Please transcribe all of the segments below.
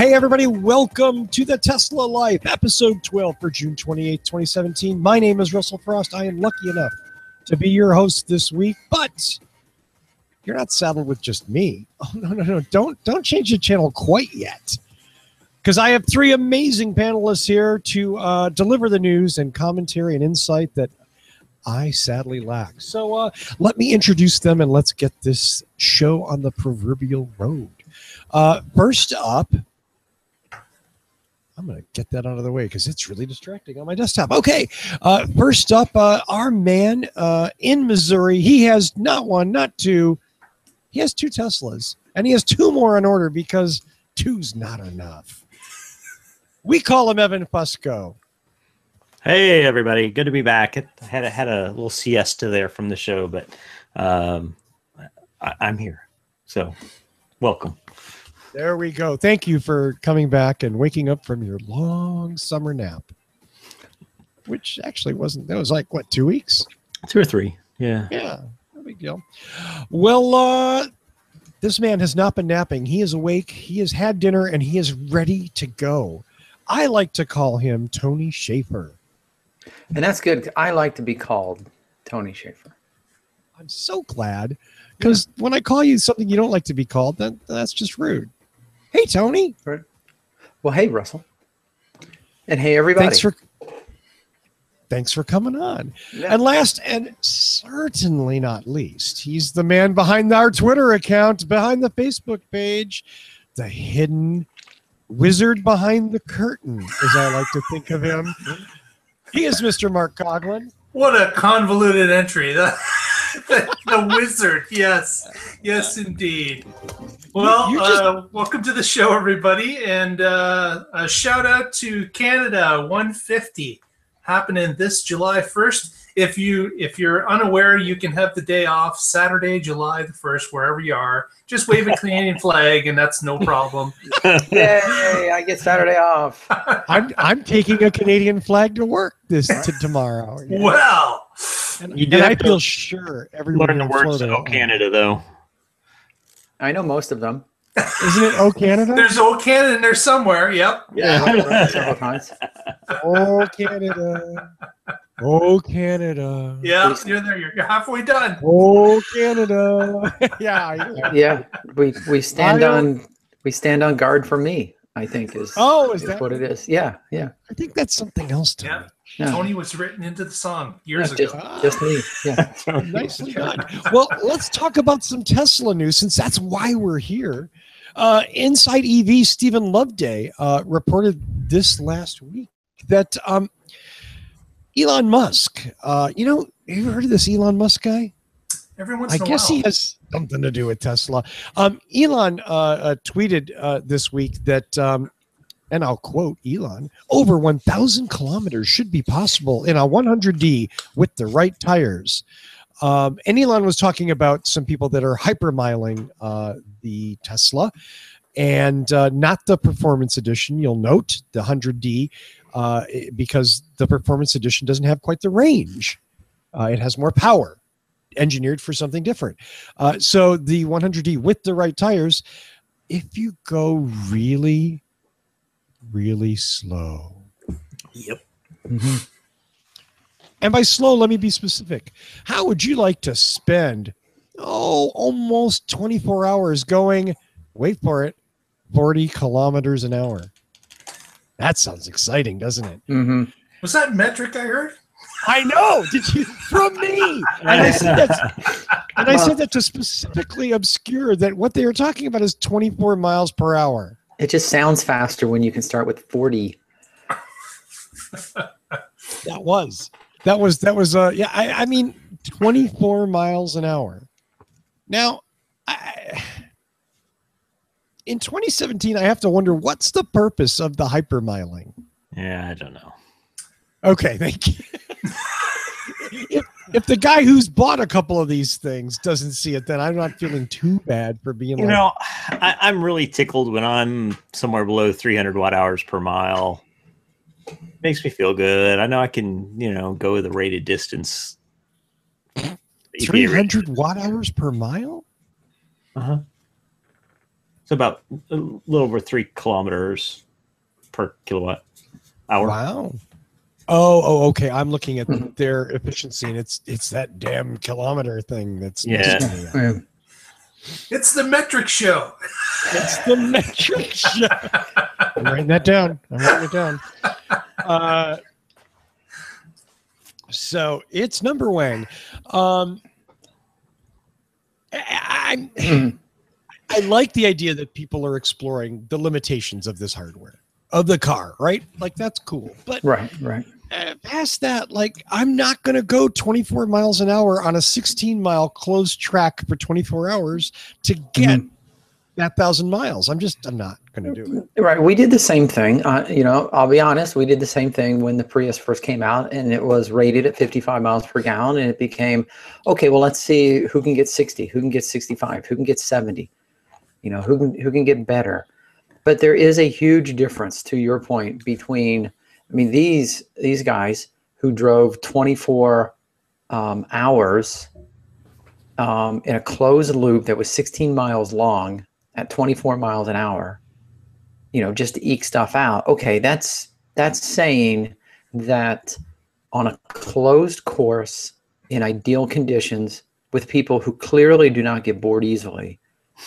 Hey, everybody, welcome to the Tesla Life, episode 12 for June 28, 2017. My name is Russell Frost. I am lucky enough to be your host this week, but you're not saddled with just me. Oh, no. Don't change the channel quite yet, because I have three amazing panelists here to deliver the news and commentary and insight that I sadly lack. So let me introduce them and let's get this show on the proverbial road. First up, I'm going to get that out of the way because it's really distracting on my desktop. Okay, first up, our man in Missouri. He has not one, not two. He has two Teslas, and he has two more on order because two's not enough. We call him Evan Fusco. Hey, everybody. Good to be back. I had a little siesta there from the show, but I'm here. So welcome. There we go. Thank you for coming back and waking up from your long summer nap, which actually wasn't, that was like, what, 2 weeks? 2 or 3. Yeah. Yeah. No big deal. Well, this man has not been napping. He is awake. He has had dinner and he is ready to go. I like to call him Tony Schaefer. And that's good. I like to be called Tony Schaefer. I'm so glad, because when I call you something you don't like to be called, that's just rude. Hey, Tony. Well, hey, Russell. And hey, everybody. Thanks for coming on. Yeah. And last and certainly not least, he's the man behind our Twitter account, behind the Facebook page, the hidden wizard behind the curtain, as I like to think of him. He is Mr. Mark Coughlin. What a convoluted entry. The wizard. Yes, indeed. Well, welcome to the show, everybody. And a shout out to Canada 150 happening this July 1st. If you're unaware, you can have the day off Saturday, July the 1st, wherever you are. Just wave a Canadian flag, and that's no problem. Yay! I get Saturday off. I'm taking a Canadian flag to work tomorrow. Yeah. Well, and I feel sure everyone learn the words to "Oh Canada," though. I know most of them. Isn't it "Oh Canada"? There's "Oh Canada" in there somewhere. Yep. Yeah. Several times. Oh Canada. Oh Canada. Yeah, you're there. You're halfway done. Oh Canada. Yeah. We stand on guard for me, I think is that what it is. Yeah. I think that's something else to Yeah. me. Tony was written into the song years ago. Just me. Yeah. Nicely done. Well, let's talk about some Tesla news, since that's why we're here. Inside EV, Stephen Loveday reported this last week that Elon Musk, have you heard of this Elon Musk guy? Every once in a I guess while. he has something to do with Tesla. Elon tweeted this week that, and I'll quote Elon, over 1,000 kilometers should be possible in a 100D with the right tires. And Elon was talking about some people that are hypermiling the Tesla, and not the Performance Edition. You'll note the 100D, because the Performance Edition doesn't have quite the range. It has more power, engineered for something different. So the 100D with the right tires, if you go really, really slow. Yep. Mm-hmm. And by slow, let me be specific. How would you like to spend, almost 24 hours going, wait for it, 40 kilometers an hour? That sounds exciting, doesn't it? Mm-hmm. Was that metric I heard? I know. Did you? From me. And I said that to specifically obscure that what they were talking about is 24 miles per hour. It just sounds faster when you can start with 40. That was I mean 24 miles an hour. Now, in 2017, I have to wonder, what's the purpose of the hypermiling? Yeah, I don't know. Okay, thank you. if the guy who's bought a couple of these things doesn't see it, then I'm not feeling too bad for being I'm really tickled when I'm somewhere below 300 watt hours per mile. Makes me feel good. I know I can, go the rated distance. 300 watt hours per mile? Uh-huh. It's about a little over 3 kilometers per kilowatt hour. Wow. Oh, okay. I'm looking at their efficiency, and it's that damn kilometer thing that's Yeah. It's the metric show. It's the metric show. I'm writing that down. So it's number one. I like the idea that people are exploring the limitations of this hardware of the car, right? Like that's cool. But right. Past that, like I'm not going to go 24 miles an hour on a 16-mile closed track for 24 hours to get that 1,000 miles. I'm not going to do it. Right. We did the same thing. I'll be honest. We did the same thing when the Prius first came out, and it was rated at 55 miles per gallon, and it became, okay, well, let's see who can get 60, who can get 65, who can get 70, who can get better. But there is a huge difference, to your point, between, these guys who drove 24 hours in a closed loop that was 16 miles long at 24 miles an hour, just to eke stuff out. Okay, that's saying that on a closed course in ideal conditions with people who clearly do not get bored easily,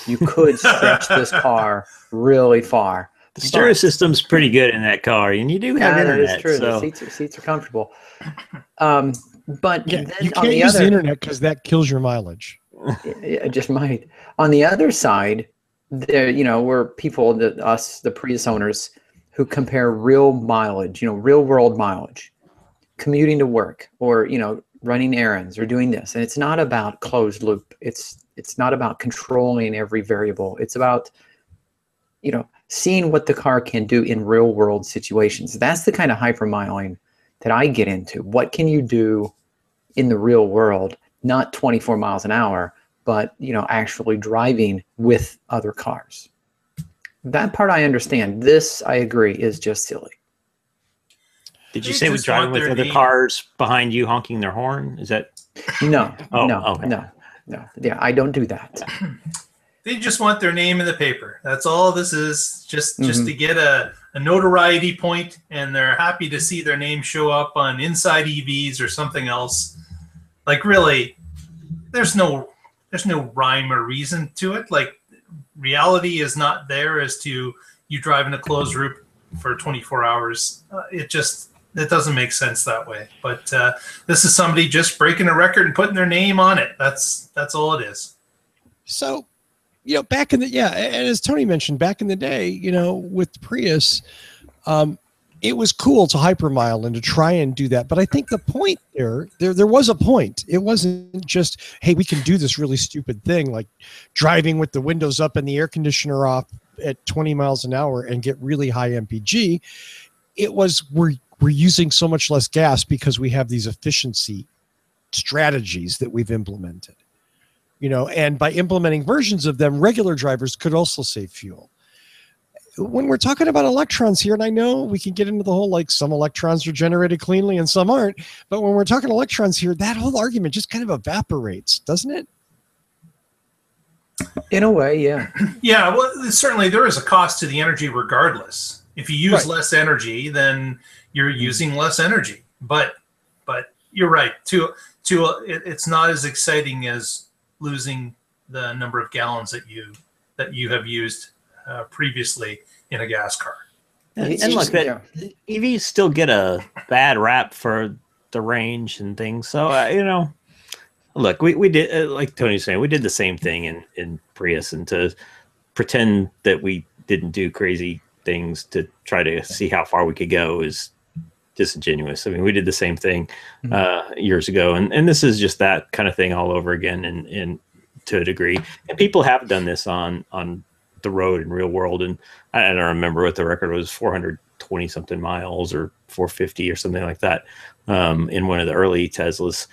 you could stretch this car really far. The stereo system's pretty good in that car, and you do have internet. That is true. So. The seats are comfortable. But yeah, then you can't use the internet because that kills your mileage. It just might. On the other side, there, we're people, the Prius owners, who compare real mileage, real world mileage, commuting to work, or running errands, or doing this. And it's not about closed loop. It's not about controlling every variable. It's about seeing what the car can do in real world situations. That's the kind of hypermiling that I get into. What can you do in the real world? Not 24 miles an hour, but actually driving with other cars. That part I understand. This, I agree, is just silly. Did you say with driving with other cars behind you honking their horn? Is that? No. Okay. No. Yeah, I don't do that. They just want their name in the paper. That's all this is. Just to get a notoriety point, and they're happy to see their name show up on Inside EVs or something else. Like really, there's no rhyme or reason to it. Like reality is not there as to you drive in a closed loop for 24 hours. It doesn't make sense that way. But this is somebody just breaking a record and putting their name on it. That's all it is. So, back in the, and as Tony mentioned, back in the day, with Prius, it was cool to hypermile and to try and do that. But I think the point there was a point. It wasn't just, hey, we can do this really stupid thing like driving with the windows up and the air conditioner off at 20 miles an hour and get really high MPG. It was, we're using so much less gas because we have these efficiency strategies that we've implemented. And by implementing versions of them, regular drivers could also save fuel. When we're talking about electrons here, and I know we can get into the whole, like some electrons are generated cleanly and some aren't, but when we're talking electrons here, that whole argument just kind of evaporates, doesn't it? In a way, yeah. Yeah, well, certainly there is a cost to the energy regardless. If you use less energy, then you're using less energy. But you're right. It's not as exciting as losing the number of gallons that you have used previously in a gas car. And look, EVs still get a bad rap for the range and things. So look, we did, like Tony's saying, we did the same thing in Prius, and to pretend that we didn't do crazy things to try to see how far we could go is disingenuous. I mean, we did the same thing years ago, and this is just that kind of thing all over again, and to a degree. And people have done this on the road in real world, and I don't remember what the record was, 420 something miles or 450 or something like that, in one of the early Teslas.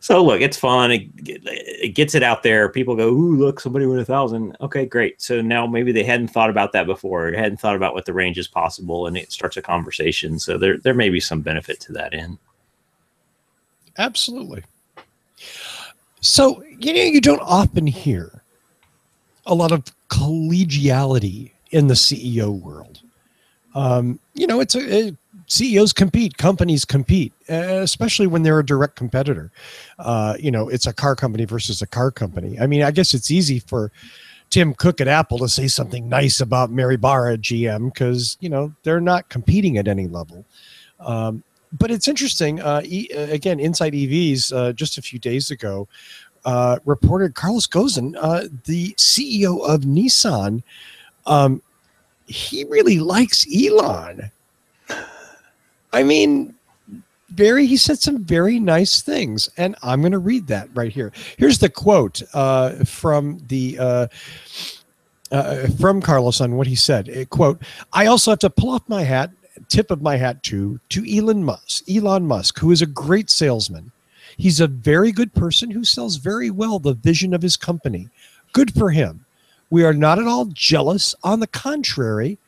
So look, it's fun. It gets it out there. People go, ooh, look, somebody went 1,000. Okay, great. So now maybe they hadn't thought about that before, or hadn't thought about what the range is possible, and it starts a conversation. So there may be some benefit to that end. Absolutely. So, you don't often hear a lot of collegiality in the CEO world. CEOs compete, companies compete, especially when they're a direct competitor. It's a car company versus a car company. I mean, I guess it's easy for Tim Cook at Apple to say something nice about Mary Barra at GM because, they're not competing at any level. But it's interesting. Again, Inside EVs just a few days ago reported Carlos Ghosn, the CEO of Nissan, he really likes Elon. I mean, he said some very nice things, and I'm going to read that right here. Here's the quote from Carlos on what he said. Quote, "I also have to pull off my hat, tip of my hat to Elon Musk, who is a great salesman. He's a very good person who sells very well the vision of his company. Good for him. We are not at all jealous. On the contrary,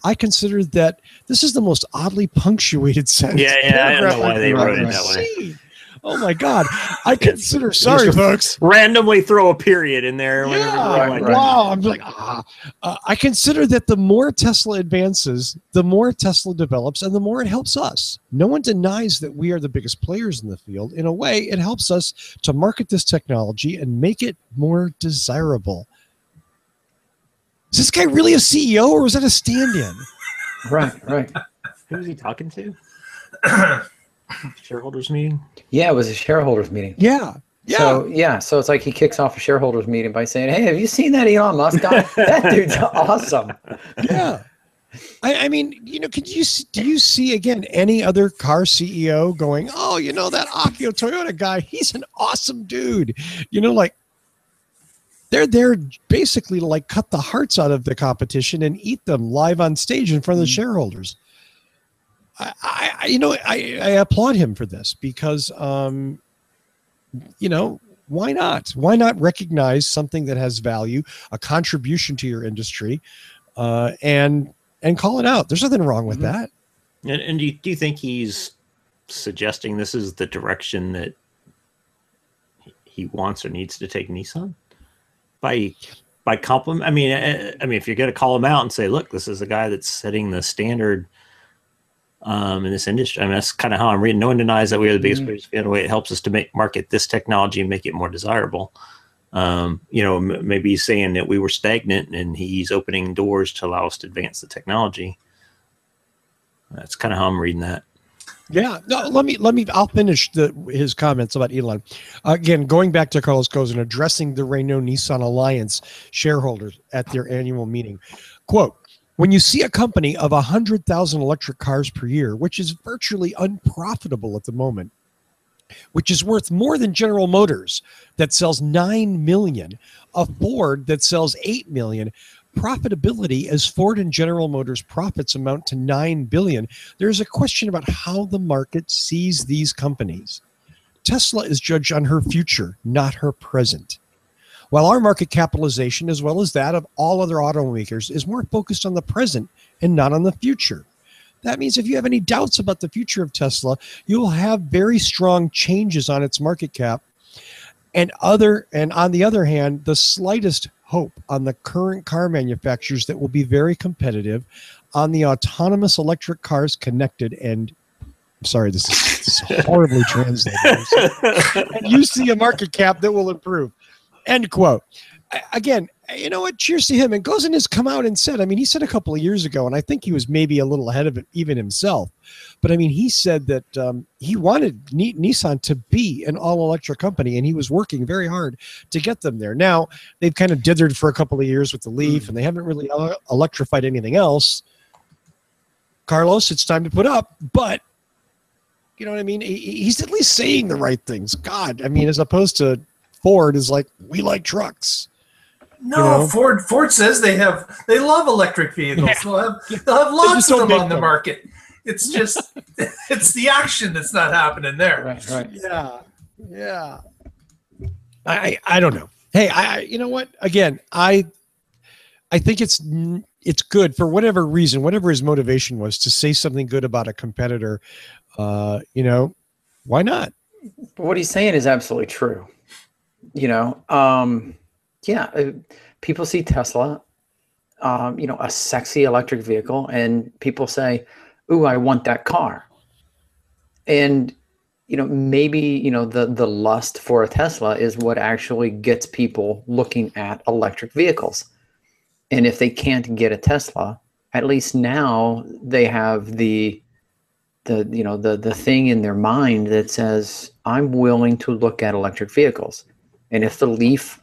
I consider that this is the most oddly punctuated sentence. Yeah, I don't know why they wrote it that way. Oh my God. I consider, sorry folks. Randomly throw a period in there. Wow. I'm like, I consider that the more Tesla advances, the more Tesla develops, and the more it helps us. No one denies that we are the biggest players in the field. In a way, it helps us to market this technology and make it more desirable." Is this guy really a CEO or was that a stand-in? Right. Who was he talking to? Shareholders meeting? Yeah, it was a shareholders meeting. Yeah. So it's like he kicks off a shareholders meeting by saying, "Hey, have you seen that Elon Musk guy? That dude's awesome." Yeah. I mean, do you see again any other car CEO going, "Oh, that Akio Toyota guy, he's an awesome dude." They're there basically to like cut the hearts out of the competition and eat them live on stage in front of the shareholders. I applaud him for this because, why not? Why not recognize something that has value, a contribution to your industry, and call it out? There's nothing wrong with that. And do you think he's suggesting this is the direction that he wants or needs to take Nissan? By compliment, I mean, if you're going to call him out and say, "Look, this is a guy that's setting the standard in this industry," I mean, that's kind of how I'm reading. No one denies that we are the biggest players in a way. It helps us to market this technology and make it more desirable. Maybe he's saying that we were stagnant and he's opening doors to allow us to advance the technology. That's kind of how I'm reading that. Yeah, no, I'll finish his comments about Elon. Again, going back to Carlos Ghosn addressing the Renault Nissan Alliance shareholders at their annual meeting. Quote, "When you see a company of 100,000 electric cars per year, which is virtually unprofitable at the moment, which is worth more than General Motors that sells 9 million, a Ford that sells 8 million, profitability as Ford and General Motors profits amount to 9 billion, there's a question about how the market sees these companies. Tesla is judged on her future, not her present. While our market capitalization, as well as that of all other automakers, is more focused on the present and not on the future. That means if you have any doubts about the future of Tesla, you will have very strong changes on its market cap. And on the other hand, the slightest hope on the current car manufacturers that will be very competitive on the autonomous electric cars connected and I'm sorry, this is horribly translated. And you see a market cap that will improve. End quote. Again, you know what? Cheers to him. And Ghosn has come out and said, I mean, he said a couple of years ago, and I think he was maybe a little ahead of it even himself. But I mean, he said that he wanted Nissan to be an all-electric company, and he was working very hard to get them there. Now, they've kind of dithered for a couple of years with the Leaf, and they haven't really electrified anything else. Carlos, it's time to put up. But, you know what I mean? He's at least saying the right things. God, I mean, as opposed to Ford is like, we like trucks. No, you know? Ford says they love electric vehicles. Yeah. They'll have lots of them on the market. It's just it's the action that's not happening there. Right. Yeah. I don't know. Hey, you know what? Again, I think it's good for whatever reason, whatever his motivation was to say something good about a competitor. You know, why not? But what he's saying is absolutely true. You know, yeah, people see Tesla a sexy electric vehicle, and people say, "Ooh, I want that car." And maybe the lust for a Tesla is what actually gets people looking at electric vehicles. And if they can't get a Tesla, at least now they have the thing in their mind that says, I'm willing to look at electric vehicles. And if the Leaf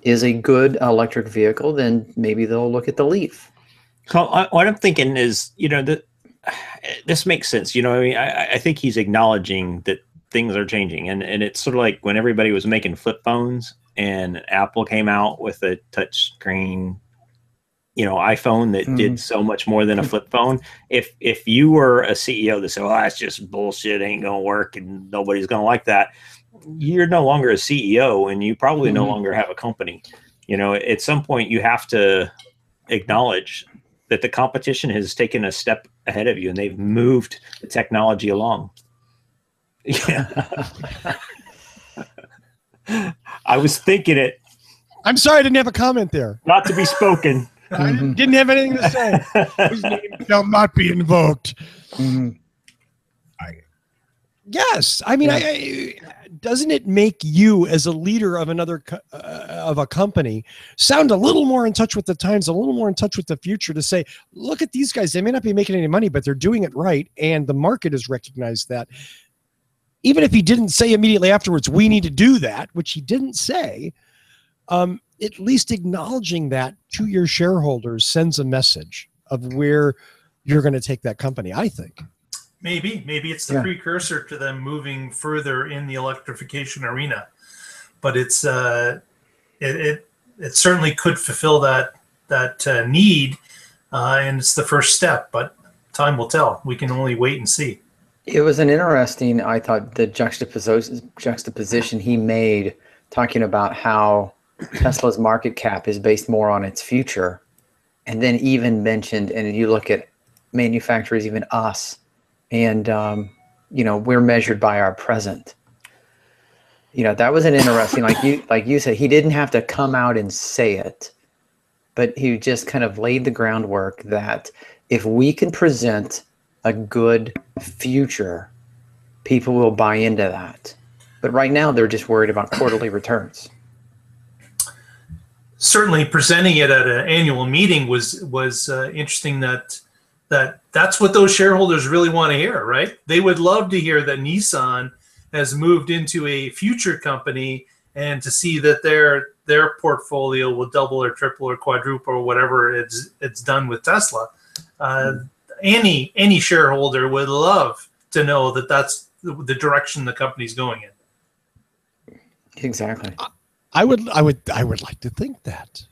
is a good electric vehicle, then maybe they'll look at the Leaf. So what I'm thinking is, this makes sense. I think he's acknowledging that things are changing, and it's sort of like when everybody was making flip phones and Apple came out with a touch screen, iPhone that did so much more than a flip phone. If you were a CEO that said, "Well, that's just bullshit, ain't gonna work, and nobody's gonna like that," you're no longer a CEO, and you probably no longer have a company. At some point you have to acknowledge that the competition has taken a step ahead of you and they've moved the technology along. Yeah. I was thinking it. I'm sorry I didn't have a comment there. Not to be spoken. I didn't have anything to say. His name shall not be invoked. Yes. I mean, doesn't it make you as a leader of of a company sound a little more in touch with the times, a little more in touch with the future, to say, look at these guys. They may not be making any money, but they're doing it right. And the market has recognized that. Even if he didn't say immediately afterwards, we need to do that, which he didn't say, at least acknowledging that to your shareholders sends a message of where you're going to take that company, I think. Maybe it's the precursor to them moving further in the electrification arena, but it certainly could fulfill that need, and it's the first step. But time will tell. We can only wait and see. It was an interesting, I thought, the juxtaposition he made, talking about how Tesla's market cap is based more on its future, and then even mentioned, and you look at manufacturers, even us. And, we're measured by our present. That was an interesting, like you said, he didn't have to come out and say it, but he just kind of laid the groundwork that if we can present a good future, people will buy into that. But right now they're just worried about quarterly returns. Certainly presenting it at an annual meeting was interesting, that's what those shareholders really want to hear, right? They would love to hear that Nissan has moved into a future company, and to see that their portfolio will double or triple or quadruple or whatever it's done with Tesla. Any shareholder would love to know that that's the direction the company's going in. Exactly. I would like to think that.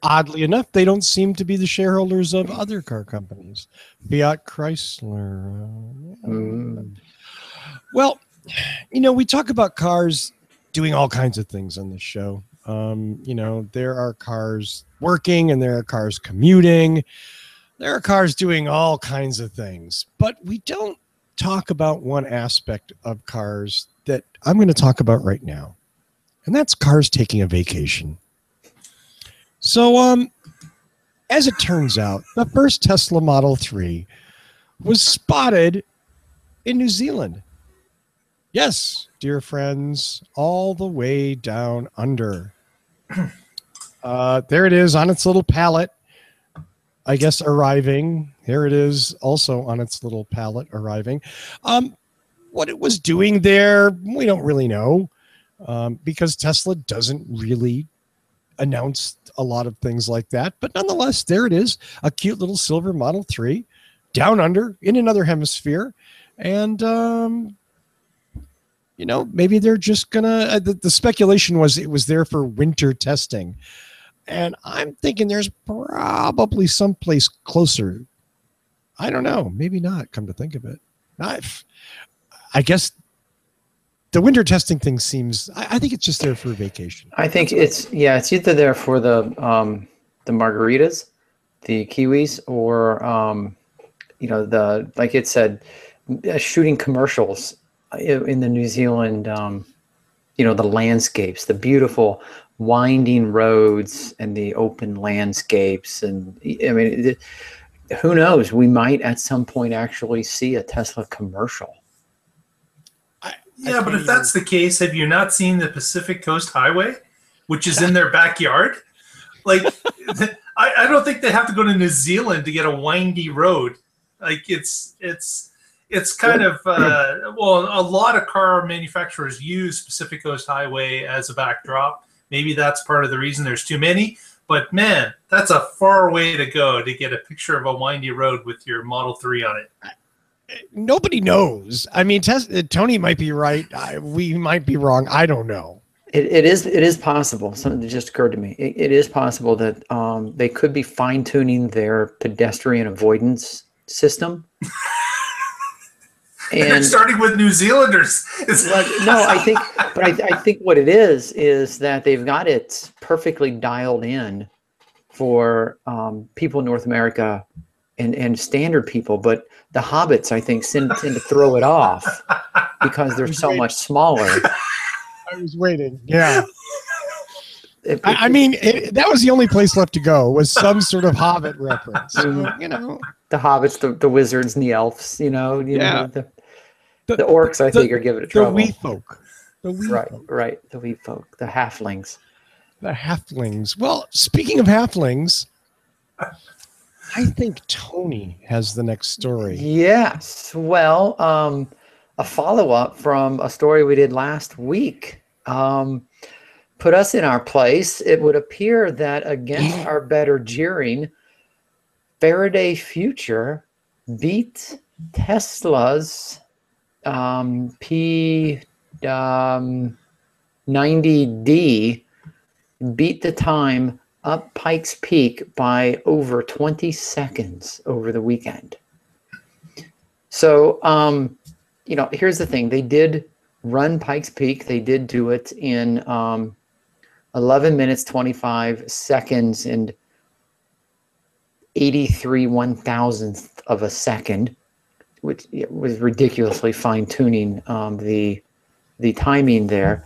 Oddly enough, they don't seem to be the shareholders of other car companies. Fiat Chrysler. Well, we talk about cars doing all kinds of things on this show. There are cars working and there are cars commuting. There are cars doing all kinds of things. But we don't talk about one aspect of cars that I'm going to talk about right now. And that's cars taking a vacation. So, as it turns out, the first Tesla Model 3 was spotted in New Zealand. Yes, dear friends, all the way down under. There it is on its little pallet, I guess, arriving. Here it is also on its little pallet arriving. What it was doing there, we don't really know, because Tesla doesn't really announce a lot of things like that. But nonetheless, there it is, a cute little silver Model 3 down under in another hemisphere. And, maybe they're just gonna, the speculation was it was there for winter testing. And I'm thinking there's probably someplace closer. I don't know. Maybe not, come to think of it. I guess the winter testing thing seems, I think it's just there for a vacation. I think it's either there for the margaritas, the kiwis, or, like it said, shooting commercials in the New Zealand, the landscapes, the beautiful winding roads and the open landscapes. And I mean, who knows? We might at some point actually see a Tesla commercial. Yeah, but if that's the case, have you not seen the Pacific Coast Highway, which is in their backyard? Like, I don't think they have to go to New Zealand to get a windy road. Like, it's kind of well, a lot of car manufacturers use Pacific Coast Highway as a backdrop. Maybe that's part of the reason there's too many. But man, that's a far way to go to get a picture of a windy road with your Model 3 on it. Nobody knows. I mean, Tony might be right. We might be wrong. I don't know. It is possible. Something that just occurred to me. It is possible that they could be fine tuning their pedestrian avoidance system. And starting with New Zealanders. No, I think what it is that they've got it perfectly dialed in for people in North America and standard people, but the hobbits, I think, tend to throw it off because they're so much smaller. I was waiting. Yeah. I mean, that was the only place left to go, was some sort of Hobbit reference. You know, the hobbits, the wizards, and the elves. You know, the orcs. I think are giving it trouble. The wee folk. Right. The wee folk. The halflings. The halflings. Well, speaking of halflings, I think Tony has the next story. Yes. Well, a follow-up from a story we did last week put us in our place. It would appear that against our better jeering, Faraday Future beat Tesla's P90D, beat the time up Pikes Peak by over 20 seconds over the weekend. So, here's the thing. They did run Pikes Peak. They did do it in 11 minutes, 25 seconds, and 83 1,000th of a second, which was ridiculously fine-tuning the timing there.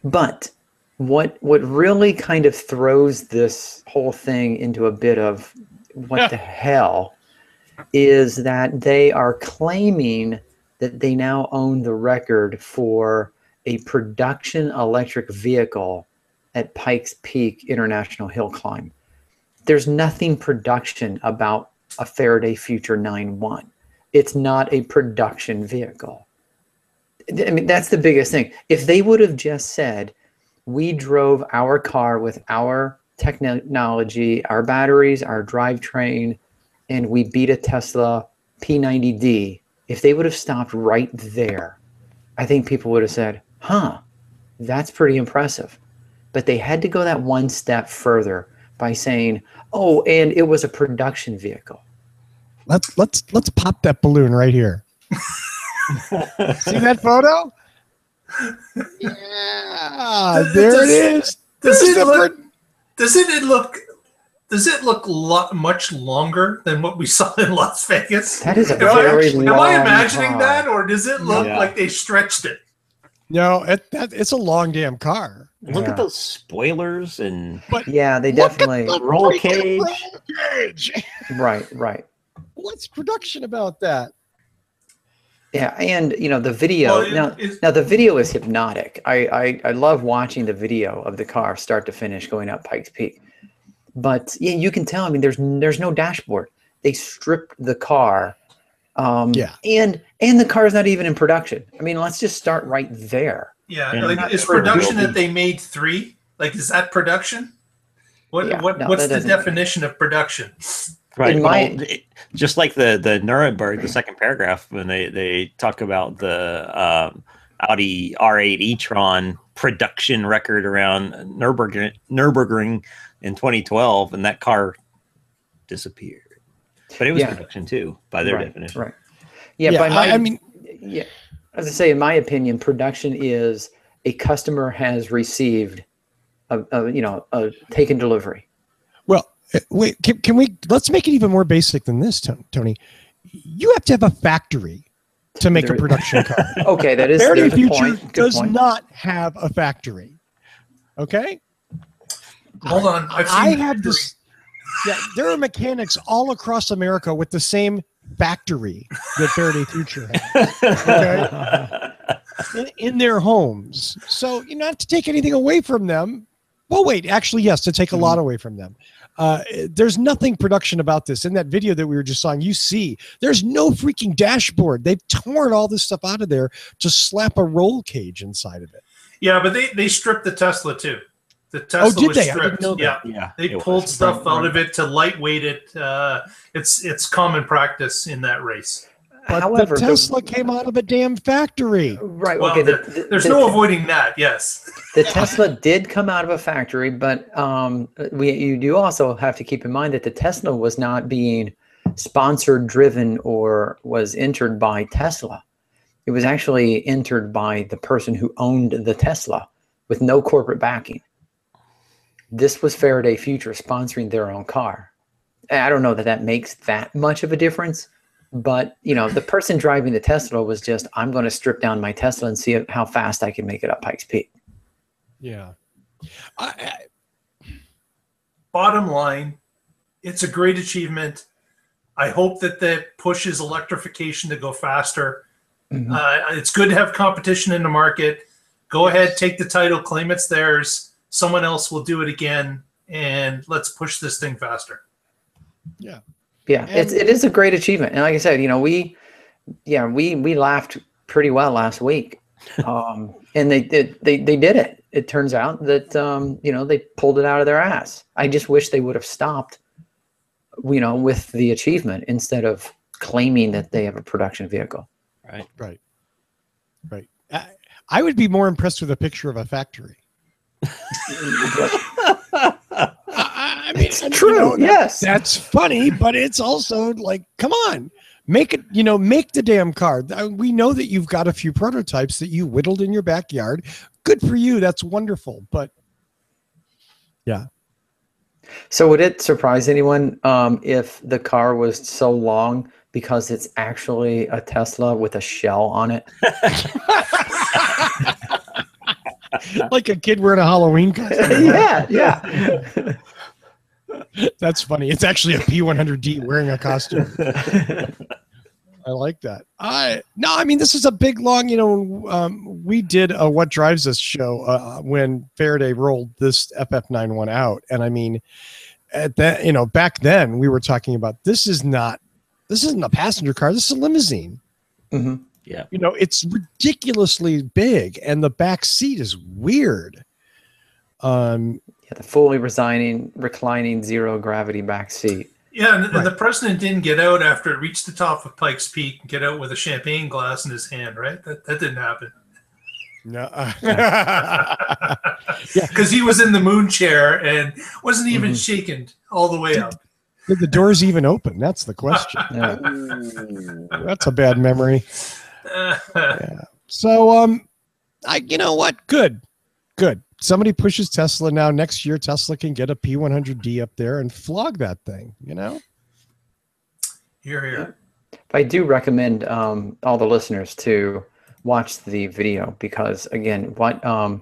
But what really kind of throws this whole thing into a bit of what the hell is that they are claiming that they now own the record for a production electric vehicle at Pikes Peak International Hill Climb. There's nothing production about a Faraday Future 9.1. It's not a production vehicle. I mean, that's the biggest thing. If they would have just said, we drove our car with our technology, our batteries, our drivetrain, and we beat a Tesla P90D, if they would have stopped right there, I think people would have said, that's pretty impressive. But they had to go that one step further by saying, oh, and it was a production vehicle. Let's pop that balloon right here. See that photo? Yeah, there it is. Does it look much longer than what we saw in Las Vegas? That is a very long Am I imagining that, or does it look like they stretched it? No, it's a long damn car. Look at those spoilers they definitely roll cage. Right. What's production about that? Yeah, and the video. Now the video is hypnotic. I love watching the video of the car start to finish going up Pikes Peak. But yeah, you can tell. I mean, there's no dashboard. They stripped the car. And the car is not even in production. I mean, let's just start right there. Yeah, like, is production that they made 3? Like, is that production? What's the definition of production? Right. Just like the Nuremberg, the second paragraph, when they talk about the Audi R8 e-tron production record around Nürburgring in 2012, and that car disappeared. But it was production too, by their definition. Right. Yeah. As I say, in my opinion, production is a customer has received a taken delivery. Well, wait, let's make it even more basic than this, Tony. You have to have a factory to make a production car. Okay, that is Faraday there's a Future point. Good does point. not have a factory. Okay? Hold on. I have this. Yeah, there are mechanics all across America with the same factory that Faraday Future has. Okay? In their homes. So, not to take anything away from them. Well, wait, actually, yes, to take a lot away from them. There's nothing production about this. In that video that we were just saying, you see, there's no freaking dashboard. They've torn all this stuff out of there to slap a roll cage inside of it. Yeah, but they stripped the Tesla too. The Tesla did was they? I stripped. didn't know that. Yeah, They pulled stuff out of it to lightweight it. It's common practice in that race. But However, the Tesla came out of a damn factory. Right. Well, Okay. there's no avoiding that. Yes. The Tesla did come out of a factory, but you do also have to keep in mind that the Tesla was not being sponsored, driven, or was entered by Tesla. It was actually entered by the person who owned the Tesla with no corporate backing. This was Faraday Future sponsoring their own car. I don't know that that makes that much of a difference, but the person driving the Tesla was just, I'm going to strip down my Tesla and see how fast I can make it up Pikes Peak. Yeah. Bottom line, it's a great achievement. I hope that pushes electrification to go faster. Mm-hmm. It's good to have competition in the market. Go ahead, take the title, claim it's theirs. Someone else will do it again, and let's push this thing faster. Yeah. Yeah, it is a great achievement. And like I said, we laughed pretty well last week. And they did it. It turns out that they pulled it out of their ass. I just wish they would have stopped, with the achievement instead of claiming that they have a production vehicle. Right. I would be more impressed with a picture of a factory. I mean, it's true. Yes, that's funny, but it's also like, come on, make it. Make the damn car. We know that you've got a few prototypes that you whittled in your backyard. Good for you. That's wonderful. But yeah. So would it surprise anyone if the car was so long because it's actually a Tesla with a shell on it? Like a kid wearing a Halloween costume. Yeah. That's funny. It's actually a P100D wearing a costume. I like that. I mean, this is a big, long, we did a What Drives Us show when Faraday rolled this FF91 out. And I mean, at that, back then we were talking about, this isn't a passenger car. This is a limousine. Mm-hmm. Yeah. It's ridiculously big and the back seat is weird. The fully reclining zero gravity back seat. Yeah, and the president didn't get out after it reached the top of Pikes Peak and get out with a champagne glass in his hand, right? That didn't happen. No. Because he was in the moon chair and wasn't even shaken all the way up. Did the doors even open? That's the question. Yeah. That's a bad memory. Yeah. So, you know what? Good. Somebody pushes Tesla now. Next year, Tesla can get a P100D up there and flog that thing. Here. I do recommend all the listeners to watch the video because, again, the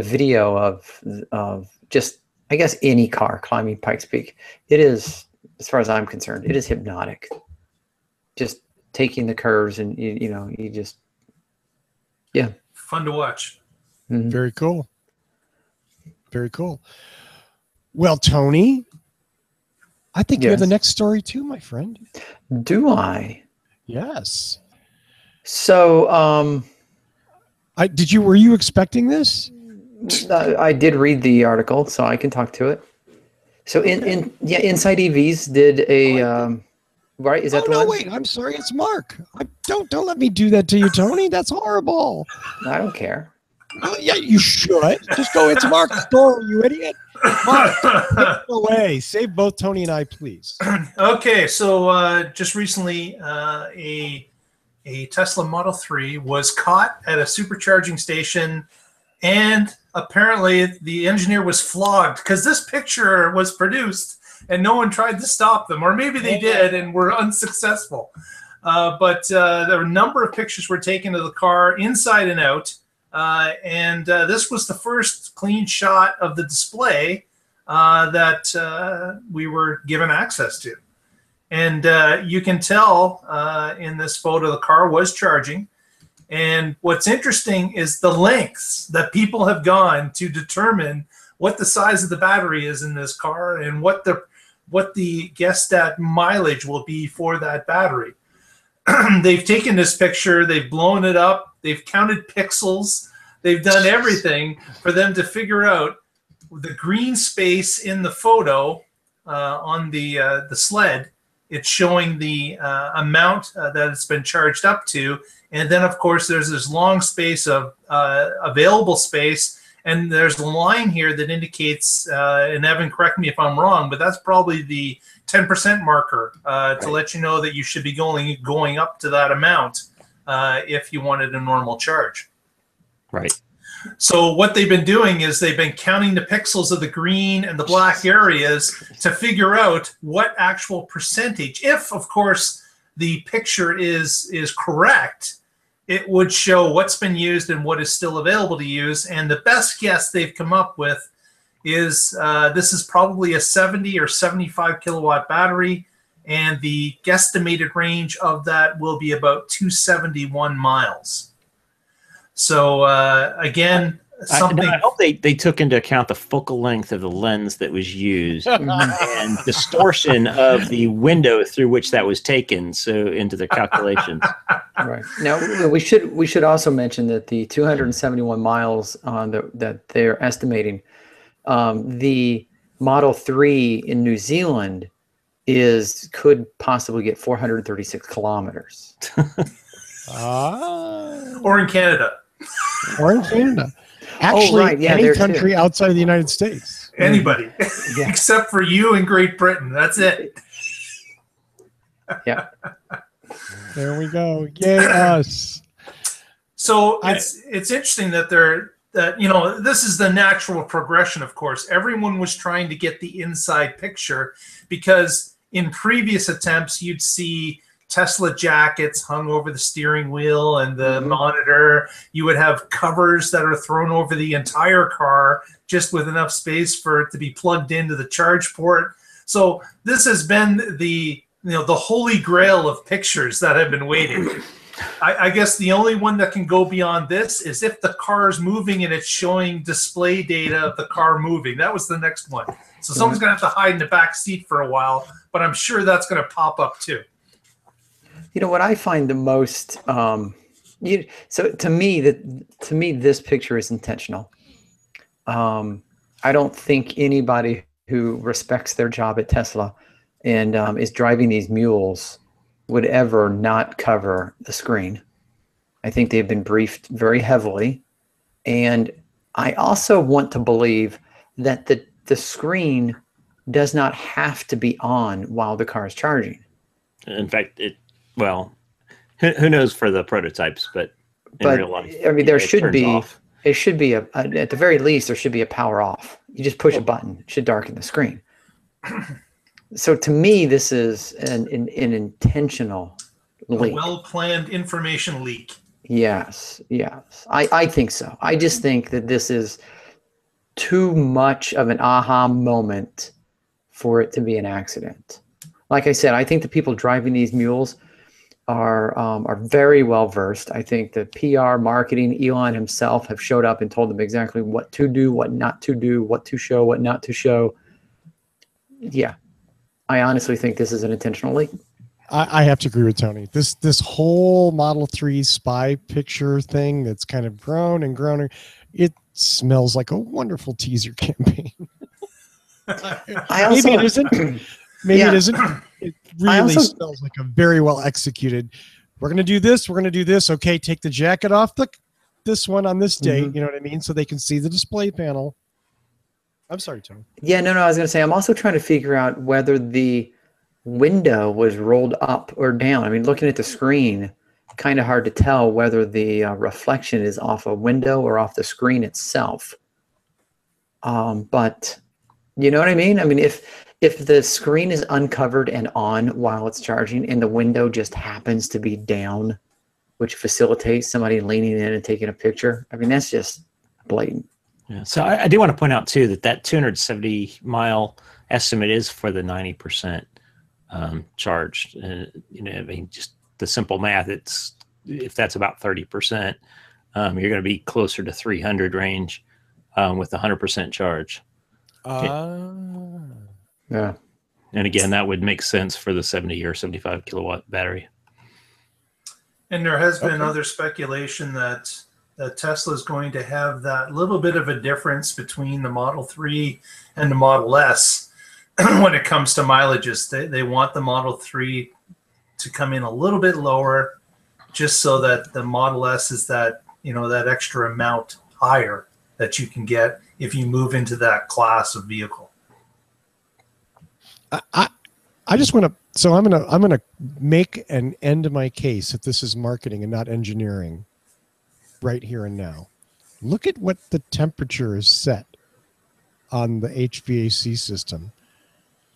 video of just, I guess, any car climbing Pikes Peak, it is, as far as I'm concerned, it is hypnotic. Just taking the curves and you just, yeah. Fun to watch. Mm-hmm. Very cool. Very cool. Well, Tony, I think you have the next story too, my friend. Do I? Yes. So, were you expecting this? I did read the article, so I can talk to it. So Inside EVs did a right. Is that the one? Wait. I'm sorry. It's Mark. Don't let me do that to you, Tony. That's horrible. I don't care. Yeah, you should. Just go. It's Mark's story, you idiot. Mark, take it away. Save both Tony and I, please. Okay, so just recently, a Tesla Model 3 was caught at a supercharging station, and apparently the engineer was flogged because this picture was produced and no one tried to stop them, or maybe they did and were unsuccessful. but there were a number of pictures were taken of the car inside and out. And this was the first clean shot of the display that we were given access to. And you can tell in this photo the car was charging. And what's interesting is the lengths that people have gone to determine what the size of the battery is in this car and what the guessed at mileage will be for that battery. They've taken this picture, they've blown it up, they've counted pixels, they've done everything for them to figure out the green space in the photo on the sled. It's showing the amount that it's been charged up to. And then, of course, there's this long space of available space. And there's a line here that indicates, and Evan, correct me if I'm wrong, but that's probably the 10% marker to let you know that you should be going up to that amount if you wanted a normal charge. Right. So what they've been doing is they've been counting the pixels of the green and the black areas to figure out what actual percentage, if, of course, the picture is correct, it would show what's been used and what is still available to use. And the best guess they've come up with is this is probably a 70 or 75 kilowatt battery, and the guesstimated range of that will be about 271 miles. So again, something. I hope they took into account the focal length of the lens that was used and distortion of the window through which that was taken, so into the calculations. Right. Now we should also mention that the 271 miles that they're estimating, the Model 3 in New Zealand could possibly get 436 kilometers. Or in Canada. Or in Canada. Actually, right. Yeah, any country outside of the United States. Anybody. Except for you and Great Britain. That's it. Yeah. There we go. Yay us. So it's interesting that this is the natural progression, of course. Everyone was trying to get the inside picture because in previous attempts, you'd see Tesla jackets hung over the steering wheel and the monitor. You would have covers that are thrown over the entire car just with enough space for it to be plugged into the charge port. So this has been the holy grail of pictures that have been waiting. I guess the only one that can go beyond this is if the car is moving and it's showing display data of the car moving. That was the next one. So someone's going to have to hide in the back seat for a while, but I'm sure that's going to pop up too. You know what I find the most so to me this picture is intentional. I don't think anybody who respects their job at Tesla and is driving these mules would ever not cover the screen. I think they've been briefed very heavily, and I also want to believe that the screen does not have to be on while the car is charging. In fact, who knows for the prototypes, but in real life, I mean, it should be at the very least, there should be a power off. You just push a button, it should darken the screen. So to me, this is an intentional leak. A well-planned information leak. Yes. I think so. I just think that this is too much of an aha moment for it to be an accident. Like I said, I think the people driving these mules are very well versed. I think the PR, marketing, Elon himself have showed up and told them exactly what to do, what not to do, what to show, what not to show. Yeah, I honestly think this is an intentional leak. I have to agree with Tony. This whole Model 3 spy picture thing that's kind of grown and grown, it smells like a wonderful teaser campaign. Maybe it isn't. Maybe it isn't. It really smells like a very well executed. We're going to do this. We're going to do this. Okay, take the jacket off this one on this date. You know what I mean? So they can see the display panel. I'm sorry, Tony. Yeah, no. I was going to say, I'm also trying to figure out whether the window was rolled up or down. I mean, looking at the screen, kind of hard to tell whether the reflection is off a window or off the screen itself. But you know what I mean? I mean, If the screen is uncovered and on while it's charging and the window just happens to be down, which facilitates somebody leaning in and taking a picture, I mean, that's just blatant. Yeah. So I do want to point out too that 270-mile estimate is for the 90% charged. I mean, just the simple math. It's if that's about 30%, you're going to be closer to 300 range with 100% charge. Yeah. And again, that would make sense for the 70 or 75 kilowatt battery. And there has been other speculation that Tesla is going to have that little bit of a difference between the Model 3 and the Model S when it comes to mileages. They want the Model 3 to come in a little bit lower just so that the Model S is that, that extra amount higher that you can get if you move into that class of vehicle. I just want to, so I'm going to make an end to my case that this is marketing and not engineering right here and now. Look at what the temperature is set on the HVAC system.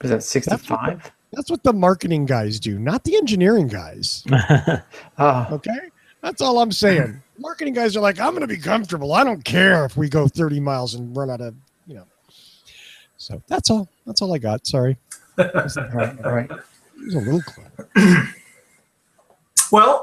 Is that 65? That's what the marketing guys do, not the engineering guys. Okay? That's all I'm saying. Marketing guys are like, I'm going to be comfortable. I don't care if we go 30 miles and run out of, So that's all. That's all I got. Sorry. All right. It was a little clever. Well,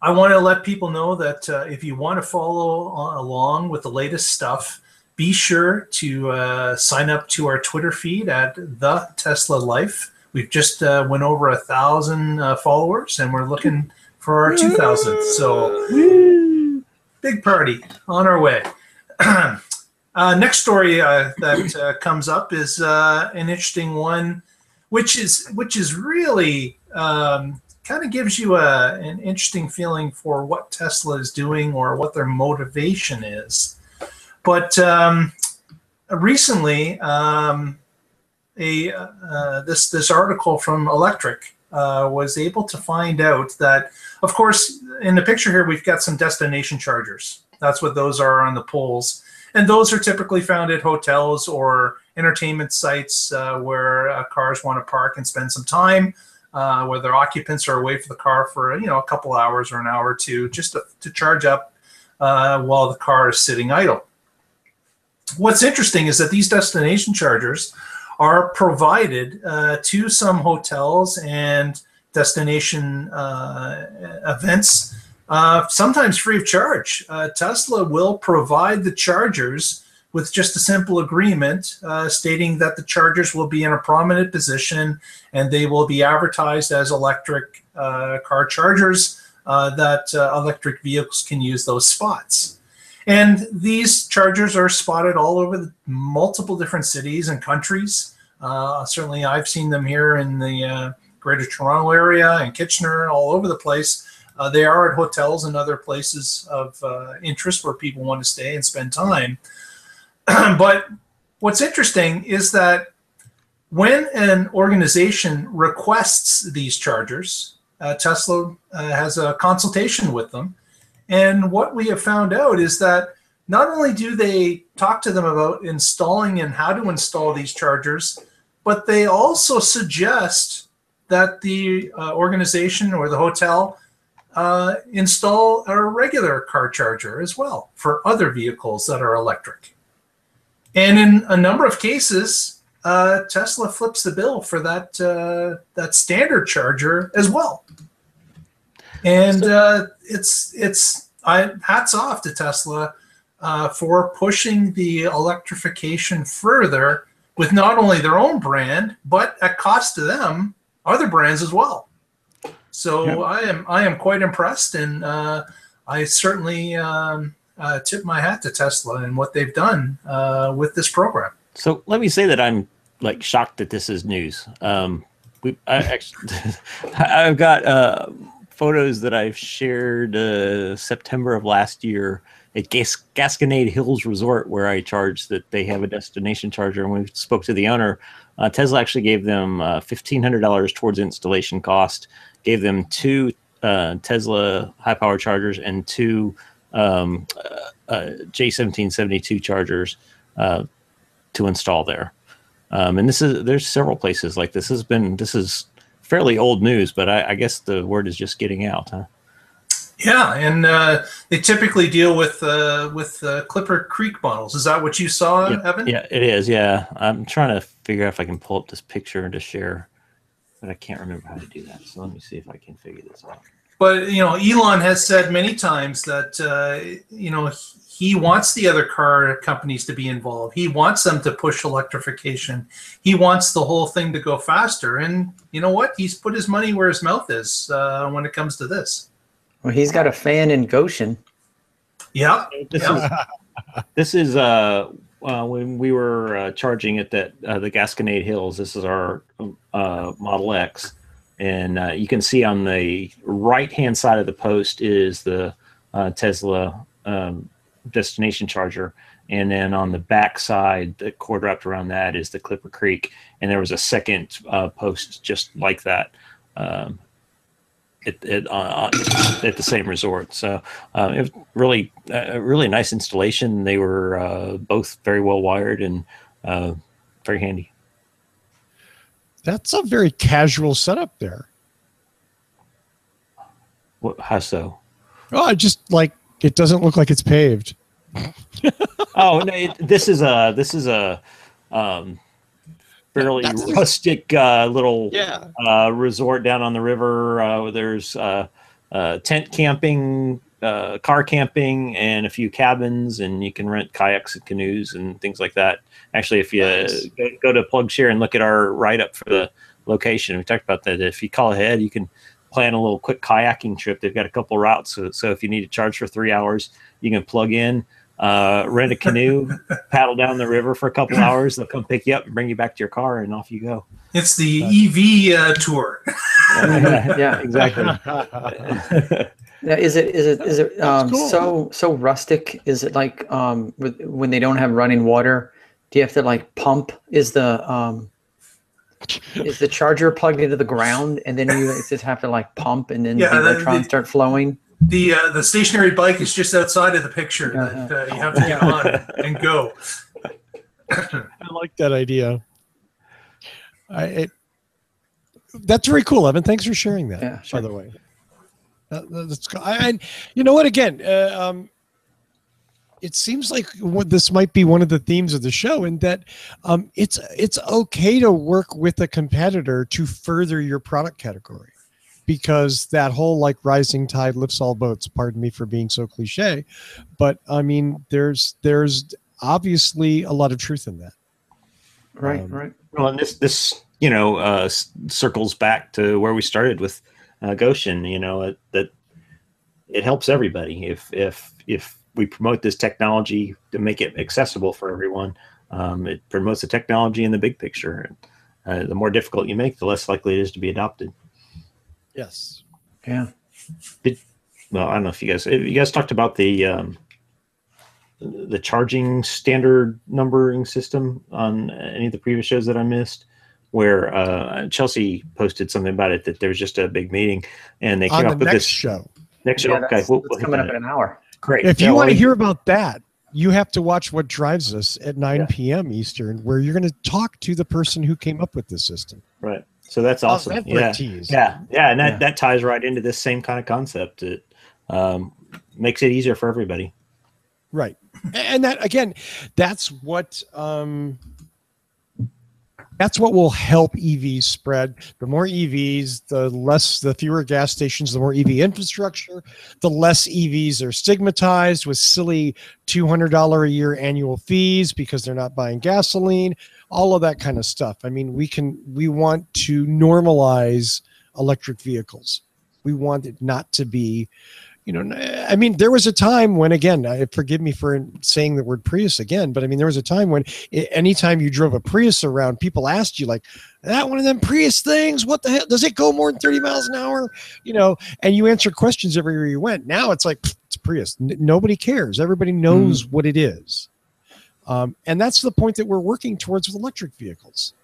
I want to let people know that if you want to follow along with the latest stuff, be sure to sign up to our Twitter feed at The Tesla Life. We've just went over 1,000 followers, and we're looking for our 2,000th. So big party on our way. Next story that comes up is an interesting one, which is really kind of gives you an interesting feeling for what Tesla is doing or what their motivation is. But recently, this article from Electric was able to find out that, of course, in the picture here, we've got some destination chargers. That's what those are on the poles. And those are typically found at hotels or entertainment sites where cars want to park and spend some time, where their occupants are away from the car for a couple hours or an hour or two, just to charge up while the car is sitting idle. What's interesting is that these destination chargers are provided to some hotels and destination events, sometimes free of charge. Tesla will provide the chargers with just a simple agreement stating that the chargers will be in a prominent position and they will be advertised as electric car chargers, that electric vehicles can use those spots. And these chargers are spotted all over the multiple different cities and countries. Certainly I've seen them here in the Greater Toronto area and Kitchener, all over the place. They are at hotels and other places of interest where people want to stay and spend time. But what's interesting is that when an organization requests these chargers, Tesla has a consultation with them. And what we have found out is that not only do they talk to them about installing and how to install these chargers, but they also suggest that the organization or the hotel install a regular car charger as well for other vehicles that are electric. And in a number of cases, Tesla flips the bill for that standard charger as well. And hats off to Tesla for pushing the electrification further with not only their own brand, but at cost to them, other brands as well. So yeah. I am quite impressed, and I certainly tip my hat to Tesla and what they've done with this program. So let me say that I'm shocked that this is news. I've got photos that I've shared September of last year at Gasconade Hills Resort, where I charged, that they have a destination charger. And we spoke to the owner. Tesla actually gave them $1,500 towards installation cost, gave them 2 Tesla high-power chargers and 2 J1772 chargers to install there. And there's several places like this is fairly old news, but I guess the word is just getting out, huh? Yeah, and they typically deal with Clipper Creek models. Is that what you saw, Evan? Yeah, it is. Yeah, I'm trying to figure out if I can pull up this picture and to share, but I can't remember how to do that. So let me see if I can figure this out. But Elon has said many times that he wants the other car companies to be involved. He wants them to push electrification. He wants the whole thing to go faster. And you know what? He's put his money where his mouth is when it comes to this. Well, he's got a fan in Goshen. Yeah. This is when we were charging at the Gasconade Hills. This is our Model X, and you can see on the right-hand side of the post is the Tesla destination charger, and then on the back side, the cord wrapped around that is the Clipper Creek, and there was a second post just like that. At the same resort. So it was really a really nice installation. They were both very well wired and very handy. That's a very casual setup there. How so? Oh, I just like it doesn't look like it's paved. Oh no! This is a fairly rustic little resort down on the river. There's tent camping, car camping, and a few cabins, and you can rent kayaks and canoes and things like that. Actually, if you go to PlugShare and look at our write-up for the location, we talked about that. If you call ahead, you can plan a little quick kayaking trip. They've got a couple routes, so if you need to charge for 3 hours, you can plug in, rent a canoe, paddle down the river for a couple hours. They'll come pick you up and bring you back to your car, and off you go. It's the EV tour. Yeah, exactly. Now, is it cool. so rustic? Is it like when they don't have running water? Do you have to like pump? Is the charger plugged into the ground, and then you just have to like pump, and then the electrons start flowing? The stationary bike is just outside of the picture that you have to get on and go. I like that idea. That's very cool, Evan. Thanks for sharing that. Yeah, sure. By the way, and you know what? Again, it seems like this might be one of the themes of the show, in that it's okay to work with a competitor to further your product category. Because that whole like rising tide lifts all boats, pardon me for being so cliche, but I mean, there's obviously a lot of truth in that. Right. Well, and this circles back to where we started with Goshen. That it helps everybody if we promote this technology to make it accessible for everyone. It promotes the technology in the big picture. The more difficult you make, the less likely it is to be adopted. Yes. Yeah. I don't know if you guys talked about the charging standard numbering system on any of the previous shows that I missed, where Chelsea posted something about it, that there was just a big meeting and they came up with this show. Next show. Okay. It's coming up in an hour. Great. If you want to hear about that, you have to watch What Drives Us at 9 p.m. Eastern, where you're going to talk to the person who came up with the system. Right. So that's awesome. And that ties right into this same kind of concept. It makes it easier for everybody. Right. And that, again, that's what will help EVs spread. The more EVs, the fewer gas stations, the more EV infrastructure, the less EVs are stigmatized with silly $200 a year annual fees because they're not buying gasoline, all of that kind of stuff. I mean, we want to normalize electric vehicles. We want it not to be, I mean, there was a time when, again, forgive me for saying the word Prius again, but I mean, there was a time when anytime you drove a Prius around, people asked you like, that one of them Prius things, what the hell, does it go more than 30 miles an hour? And you answered questions everywhere you went. Now it's like, it's a Prius. Nobody cares. Everybody knows what it is. And that's the point that we're working towards with electric vehicles.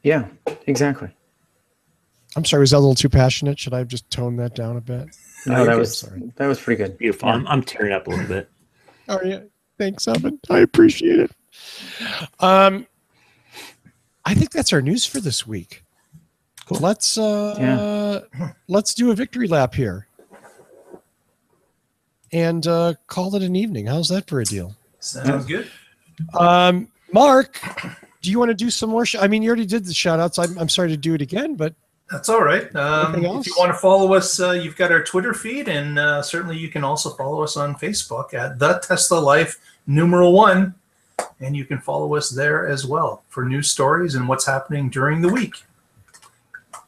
Yeah, exactly. I'm sorry, was that a little too passionate? Should I have just toned that down a bit? No, that was pretty good. Beautiful. Yeah. I'm tearing up a little bit. Oh yeah, thanks, Evan. I appreciate it. I think that's our news for this week. Cool. Let's do a victory lap here and call it an evening. How's that for a deal? Sounds good. Mark, do you want to do some more? I mean, you already did the shout outs. I'm sorry to do it again, but That's all right. Anything else? If you want to follow us, you've got our Twitter feed, and certainly you can also follow us on Facebook at The Tesla Life #1, and you can follow us there as well for news stories and what's happening during the week.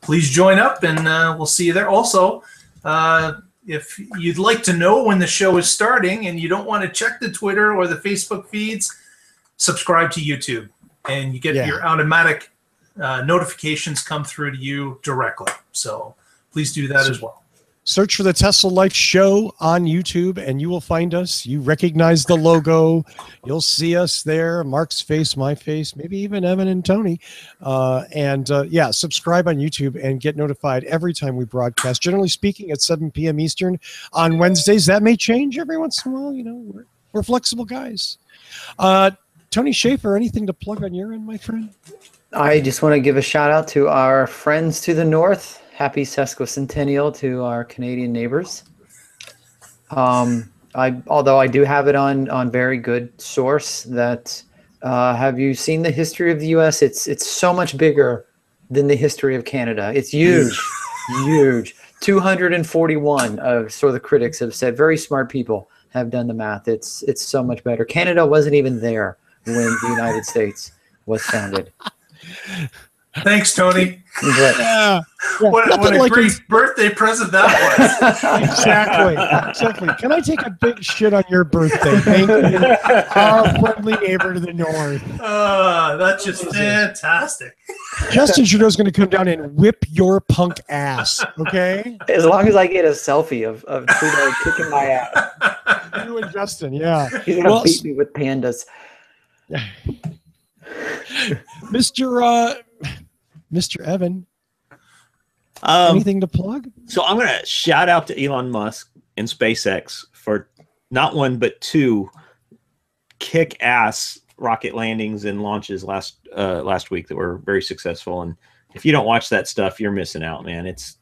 Please join up, and we'll see you there. Also, if you'd like to know when the show is starting and you don't want to check the Twitter or the Facebook feeds, subscribe to YouTube, and you get your automatic notifications come through to you directly. So please do that as well. Search for the Tesla Life Show on YouTube and you will find us. You recognize the logo. You'll see us there. Mark's face, my face, maybe even Evan and Tony. Subscribe on YouTube and get notified every time we broadcast. Generally speaking, at 7 p.m. Eastern on Wednesdays. That may change every once in a while. You know, we're flexible guys. Tony Schaefer, anything to plug on your end, my friend? I just want to give a shout out to our friends to the north. Happy sesquicentennial to our Canadian neighbors. Although I do have it on very good source that have you seen the history of the U.S.? It's so much bigger than the history of Canada. It's huge, huge. 241 so the critics have said. Very smart people have done the math. It's so much better. Canada wasn't even there when the United States was founded. Thanks, Tony. Yeah. What a great birthday present that was. Exactly. Can I take a big shit on your birthday? Thank you. Our friendly neighbor to the north. That's just fantastic. Justin Trudeau's going to come down and whip your punk ass, okay? As long as I get a selfie of Trudeau kicking my ass. You and Justin, yeah. He's going to beat me with pandas. Mr. Evan, anything to plug? So I'm going to shout out to Elon Musk and SpaceX for not one but two kick-ass rocket landings and launches last week that were very successful. And if you don't watch that stuff, you're missing out, man. It's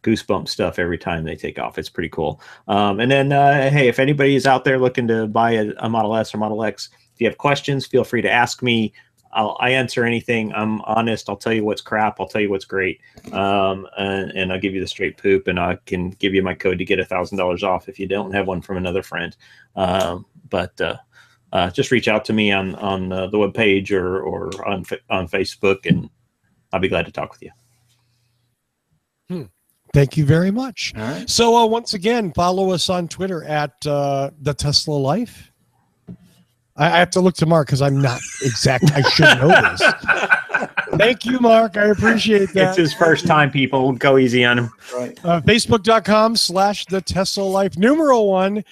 goosebump stuff every time they take off. It's pretty cool. And then, hey, if anybody is out there looking to buy a Model S or Model X, if you have questions, feel free to ask me. I answer anything. I'm honest. I'll tell you what's crap. I'll tell you what's great. And I'll give you the straight poop, and I can give you my code to get $1,000 off if you don't have one from another friend. But just reach out to me on the webpage or on Facebook, and I'll be glad to talk with you. Thank you very much. All right. So once again, follow us on Twitter at the Tesla Life. I have to look to Mark because I'm not exact. I should know this. Thank you, Mark. I appreciate that. It's his first time, people. Go easy on him. Right. Facebook.com/the Tesla Life #1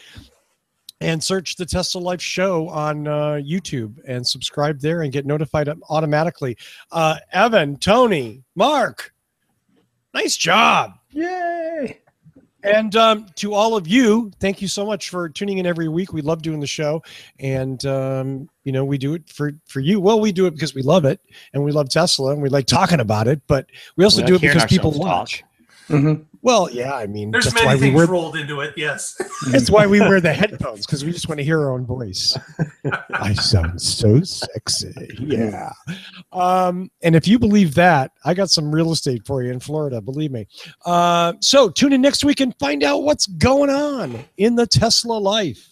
and search the Tesla Life Show on YouTube and subscribe there and get notified automatically. Evan, Tony, Mark, nice job. Yay. And to all of you, thank you so much for tuning in every week. We love doing the show. And, we do it for you. Well, we do it because we love it and we love Tesla and we like talking about it. But we also do it because people watch. Mm-hmm. Well, yeah, I mean, there's many things rolled into it. Yes. That's why we wear the headphones, because we just want to hear our own voice. I sound so sexy. Yeah. And if you believe that, I got some real estate for you in Florida, believe me. So tune in next week and find out what's going on in the Tesla life.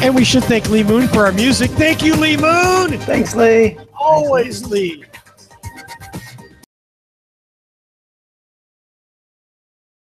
And we should thank Lee Moon for our music. Thank you, Lee Moon. Thanks, Lee. Always Lee.